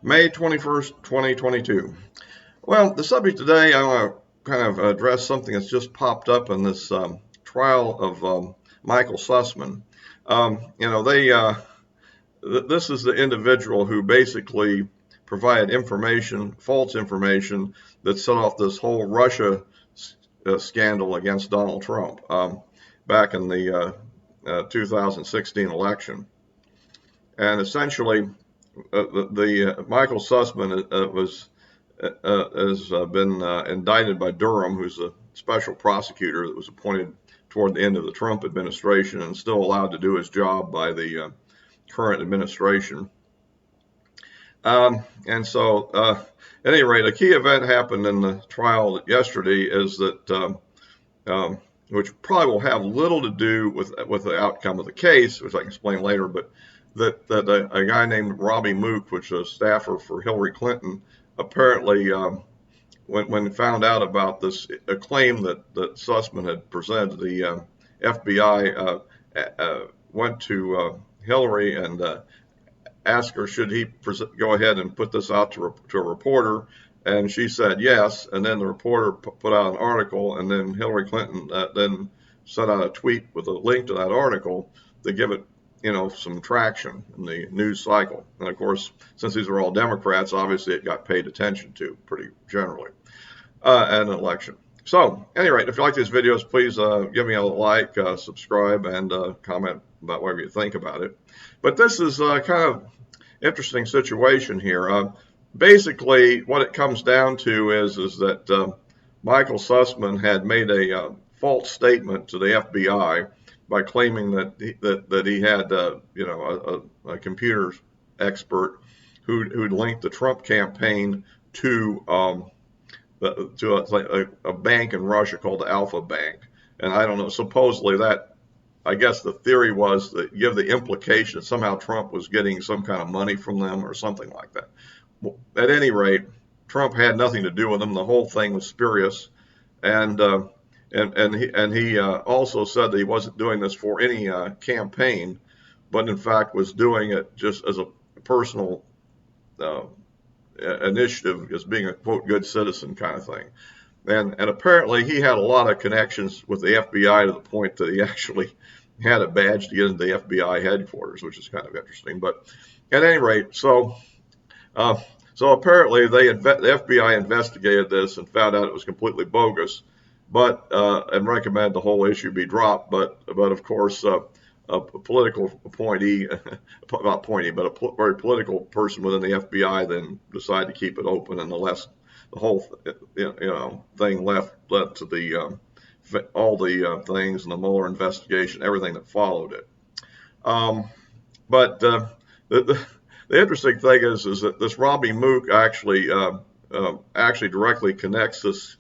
May 21st, 2022. Well, the subject today, I want to kind of address something that's just popped up in this trial of Michael Sussman. This is the individual who basically provided information, false information, that set off this whole Russia scandal against Donald Trump back in the 2016 election. And essentially, the Michael Sussman has been indicted by Durham, who's a special prosecutor that was appointed toward the end of the Trump administration and still allowed to do his job by the current administration. At any rate, a key event happened in the trial yesterday is that, which probably will have little to do with the outcome of the case, which I can explain later, but that a guy named Robbie Mook, which was a staffer for Hillary Clinton, apparently when found out about this claim that Sussman had presented, the FBI went to Hillary and asked her should he go ahead and put this out to a reporter, and she said yes. And then the reporter put out an article, and then Hillary Clinton then sent out a tweet with a link to that article to give it some traction in the news cycle. And of course, since these are all Democrats, obviously it got paid attention to pretty generally at an election. So, at any rate, if you like these videos, please give me a like, subscribe, and comment about whatever you think about it. But this is kind of interesting situation here. Basically, what it comes down to is that Michael Sussman had made a false statement to the FBI by claiming that he had a computer expert who'd linked the Trump campaign to a bank in Russia called the Alpha Bank. And I don't know, supposedly I guess the theory was that give the implication that somehow Trump was getting some kind of money from them or something like that. At any rate, Trump had nothing to do with them. The whole thing was spurious. And he also said that he wasn't doing this for any campaign, but in fact was doing it just as a personal initiative, as being a quote good citizen kind of thing. And apparently he had a lot of connections with the FBI to the point that he actually had a badge to get into the FBI headquarters, which is kind of interesting. But at any rate, so apparently the FBI investigated this and found out it was completely bogus, but and recommended the whole issue be dropped. But of course, a political appointee, not appointee, but a very political person within the FBI then decided to keep it open, and the whole thing led to the all the things and the Mueller investigation, everything that followed it. But the interesting thing is that this Robbie Mook actually directly connects this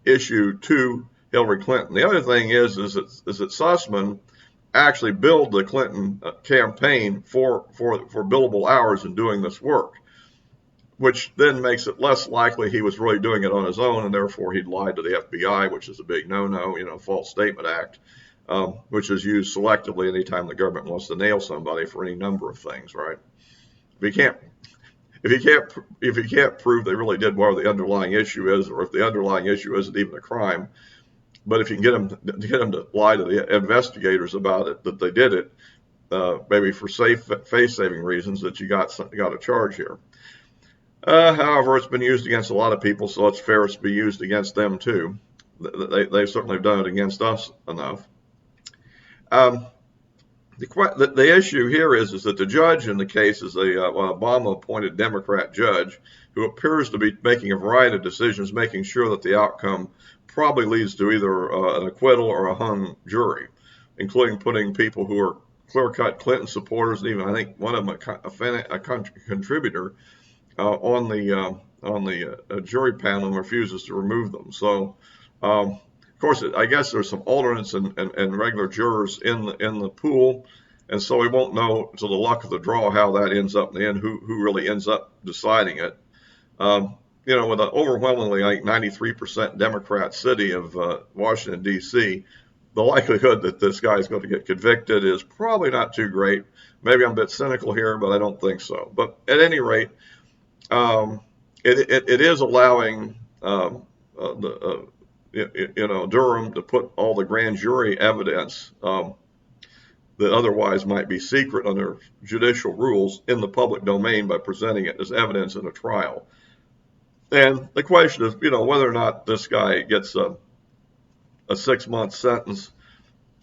issue to Hillary Clinton. The other thing is that Sussman actually billed the Clinton campaign for billable hours in doing this work, which then makes it less likely he was really doing it on his own, and therefore he'd lied to the FBI, which is a big no-no, False Statement Act, which is used selectively anytime the government wants to nail somebody for any number of things, right? If you can't prove they really did whatever the underlying issue is, or if the underlying issue isn't even a crime, but if you can get them to lie to the investigators about it, that they did it, maybe for face-saving reasons, that you got a charge here. However, it's been used against a lot of people, so it's fair to be used against them too. They certainly have done it against us enough. The issue here is that the judge in the case is an Obama-appointed Democrat judge who appears to be making a variety of decisions, making sure that the outcome probably leads to either an acquittal or a hung jury, including putting people who are clear-cut Clinton supporters, and even I think one of them a contributor on the jury panel, and refuses to remove them. So, of course, I guess there's some alternates and regular jurors in the pool, and so we won't know until the luck of the draw how that ends up in the end, who really ends up deciding it. With an overwhelmingly 93% Democrat city of Washington, D.C., the likelihood that this guy is going to get convicted is probably not too great. Maybe I'm a bit cynical here, but I don't think so. But at any rate, it is allowing Durham to put all the grand jury evidence that otherwise might be secret under judicial rules in the public domain by presenting it as evidence in a trial. And the question is, whether or not this guy gets a 6-month sentence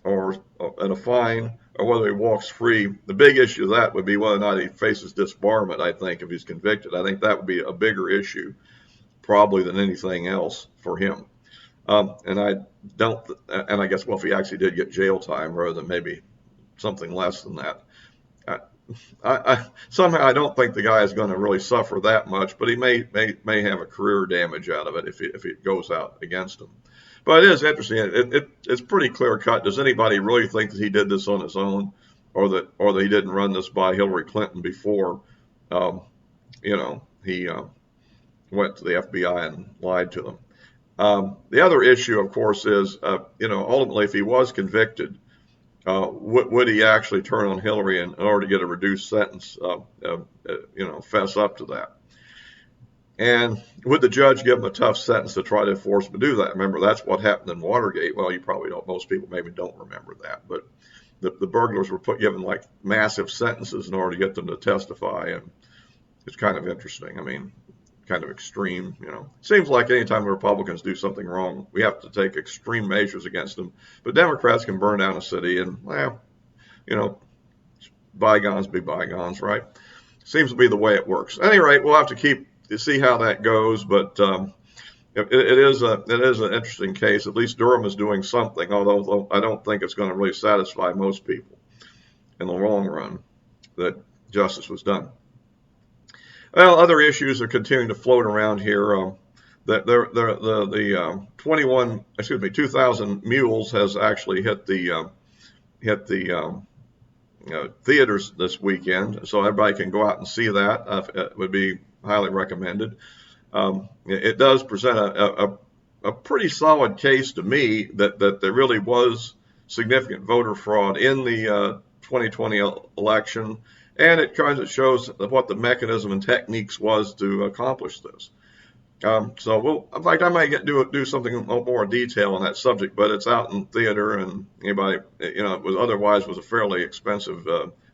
and a fine, or whether he walks free. The big issue of that would be whether or not he faces disbarment, I think, if he's convicted. I think that would be a bigger issue, probably, than anything else for him. And I guess, well, if he actually did get jail time rather than maybe something less than that. Somehow I don't think the guy is going to really suffer that much, but he may have a career damage out of it if it goes out against him. But it is interesting. It's pretty clear cut. Does anybody really think that he did this on his own, or that he didn't run this by Hillary Clinton before he went to the FBI and lied to them? The other issue, of course, is ultimately, if he was convicted, would he actually turn on Hillary in order to get a reduced sentence? Fess up to that. And would the judge give him a tough sentence to try to force him to do that? Remember, that's what happened in Watergate. Well, you probably don't. Most people maybe don't remember that. But the burglars were given like massive sentences in order to get them to testify. And it's kind of interesting. I mean, kind of extreme. Seems like anytime the Republicans do something wrong, we have to take extreme measures against them. But Democrats can burn down a city and, bygones be bygones, right? Seems to be the way it works. At any rate, we'll have to see how that goes, but it is an interesting case. At least Durham is doing something, although I don't think it's going to really satisfy most people in the long run that justice was done. Well, other issues are continuing to float around here. The 2,000 Mules has actually hit the theaters this weekend, so everybody can go out and see that. It would be highly recommended. It does present a pretty solid case to me that there really was significant voter fraud in the 2020 election, and it shows what the mechanism and techniques was to accomplish this. So in fact, I might do something a little more detail on that subject, but it's out in theater, and anybody, it was a fairly expensive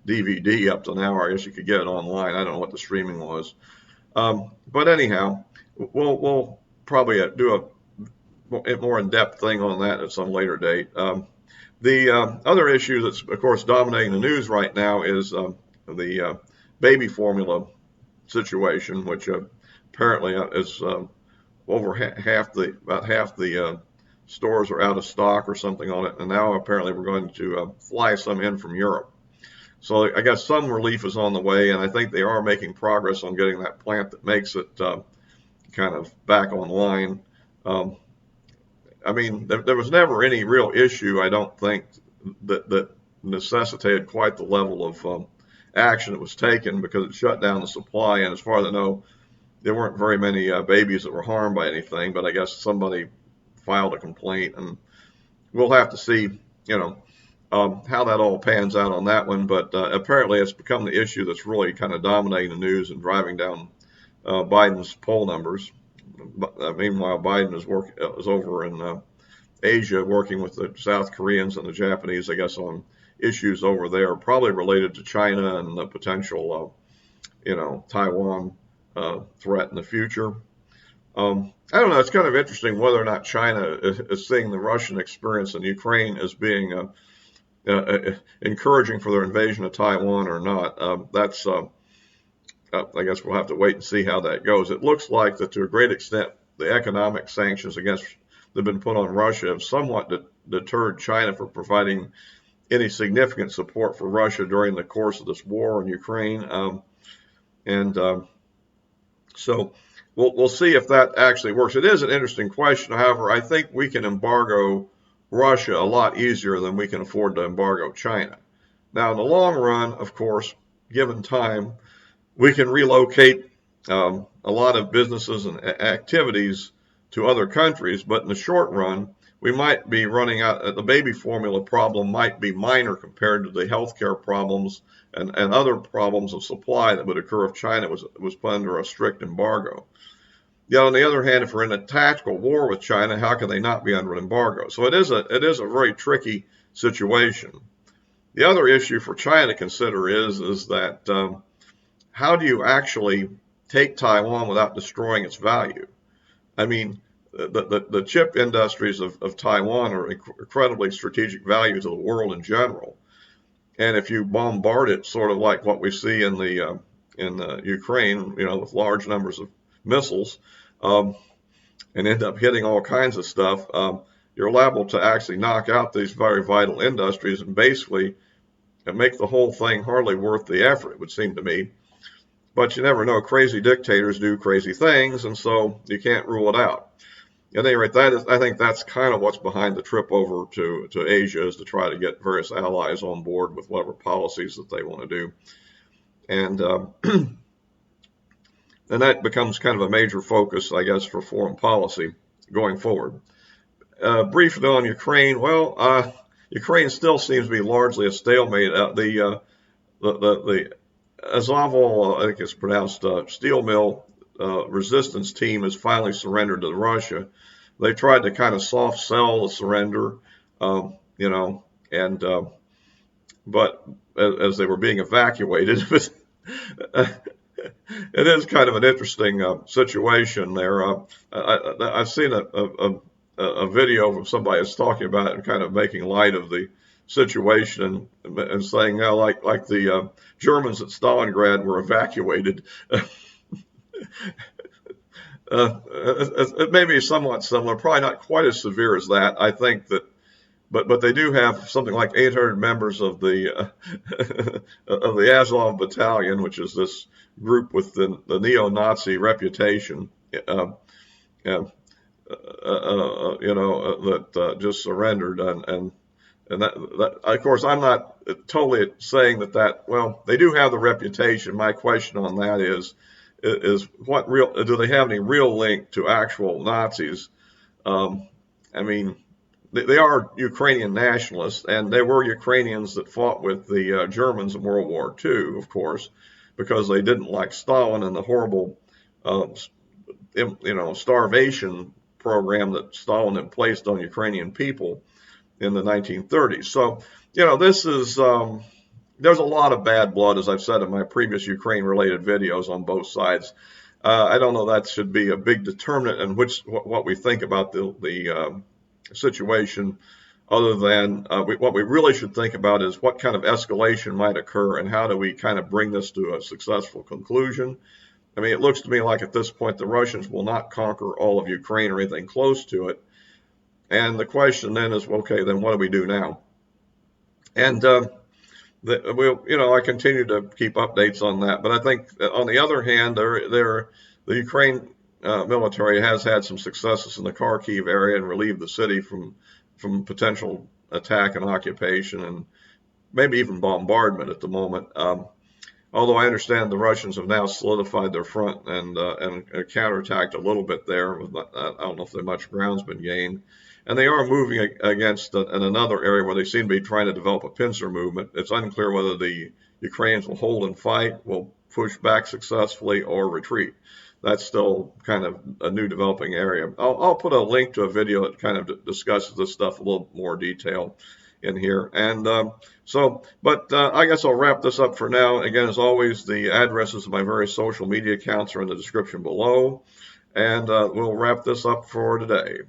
DVD up to now. I guess you could get it online. I don't know what the streaming was. But anyhow, we'll probably do a more in-depth thing on that at some later date. The other issue that's, of course, dominating the news right now is the baby formula situation, which apparently is over about half the stores are out of stock or something on it, and now apparently we're going to fly some in from Europe. So I guess some relief is on the way, and I think they are making progress on getting that plant that makes it kind of back online. I mean, there was never any real issue, I don't think, that necessitated quite the level of action that was taken, because it shut down the supply, and as far as I know, there weren't very many babies that were harmed by anything, but I guess somebody filed a complaint, and we'll have to see, how that all pans out on that one. But apparently it's become the issue that's really kind of dominating the news and driving down Biden's poll numbers. Meanwhile, Biden is over in Asia working with the South Koreans and the Japanese, I guess, on issues over there, probably related to China and the potential, Taiwan threat in the future. I don't know. It's kind of interesting whether or not China is seeing the Russian experience in Ukraine as being encouraging for their invasion of Taiwan or not. I guess we'll have to wait and see how that goes. It looks like that to a great extent, the economic sanctions that have been put on Russia have somewhat deterred China from providing any significant support for Russia during the course of this war in Ukraine. So we'll see if that actually works. It is an interesting question. However, I think we can embargo Russia a lot easier than we can afford to embargo China. Now, in the long run, of course, given time, we can relocate a lot of businesses and activities to other countries. But in the short run, we might be running out. The baby formula problem might be minor compared to the healthcare problems and other problems of supply that would occur if China was put under a strict embargo. Yet on the other hand, if we're in a tactical war with China, how can they not be under an embargo? So it is a very tricky situation. The other issue for China to consider is that how do you actually take Taiwan without destroying its value? I mean, the chip industries of Taiwan are incredibly strategic value to the world in general. And if you bombard it, sort of like what we see in the Ukraine, with large numbers of missiles, and end up hitting all kinds of stuff, you're liable to actually knock out these very vital industries and basically make the whole thing hardly worth the effort, it would seem to me. But you never know. Crazy dictators do crazy things, and so you can't rule it out. At any rate, I think that's kind of what's behind the trip over to Asia, is to try to get various allies on board with whatever policies that they want to do. And and that becomes kind of a major focus, I guess, for foreign policy going forward. Briefly on Ukraine, well, Ukraine still seems to be largely a stalemate. The Azovstal, I think it's pronounced, steel mill resistance team has finally surrendered to Russia. They tried to kind of soft sell the surrender, but as they were being evacuated, it is kind of an interesting situation there. I've seen a video of somebody that's talking about it and kind of making light of the situation and saying now, like the Germans at Stalingrad were evacuated. It may be somewhat similar, probably not quite as severe as that. I think that, but they do have something like 800 members of the of the Azov battalion, which is this group with the neo-Nazi reputation, that just surrendered, and that of course I'm not totally saying that well, they do have the reputation. My question on that is what real, do they have any real link to actual Nazis? I mean, they are Ukrainian nationalists, and they were Ukrainians that fought with the Germans in World War II, of course, because they didn't like Stalin and the horrible, starvation program that Stalin had placed on Ukrainian people in the 1930s. So, this is, there's a lot of bad blood, as I've said in my previous Ukraine-related videos on both sides. I don't know that should be a big determinant in what we think about the situation, other than what we really should think about is what kind of escalation might occur and how do we kind of bring this to a successful conclusion. I mean, it looks to me like at this point the Russians will not conquer all of Ukraine or anything close to it. And the question then is, okay, then what do we do now? And I continue to keep updates on that. But I think on the other hand, the Ukraine military has had some successes in the Kharkiv area and relieved the city from potential attack and occupation and maybe even bombardment at the moment. Although I understand the Russians have now solidified their front and counterattacked a little bit there. I don't know if much ground's been gained. And they are moving against in another area where they seem to be trying to develop a pincer movement. It's unclear whether the Ukrainians will hold and fight, will push back successfully, or retreat. That's still kind of a new developing area. I'll put a link to a video that kind of discusses this stuff a little more detail in here. And I guess I'll wrap this up for now. Again, as always, the addresses of my various social media accounts are in the description below. And we'll wrap this up for today.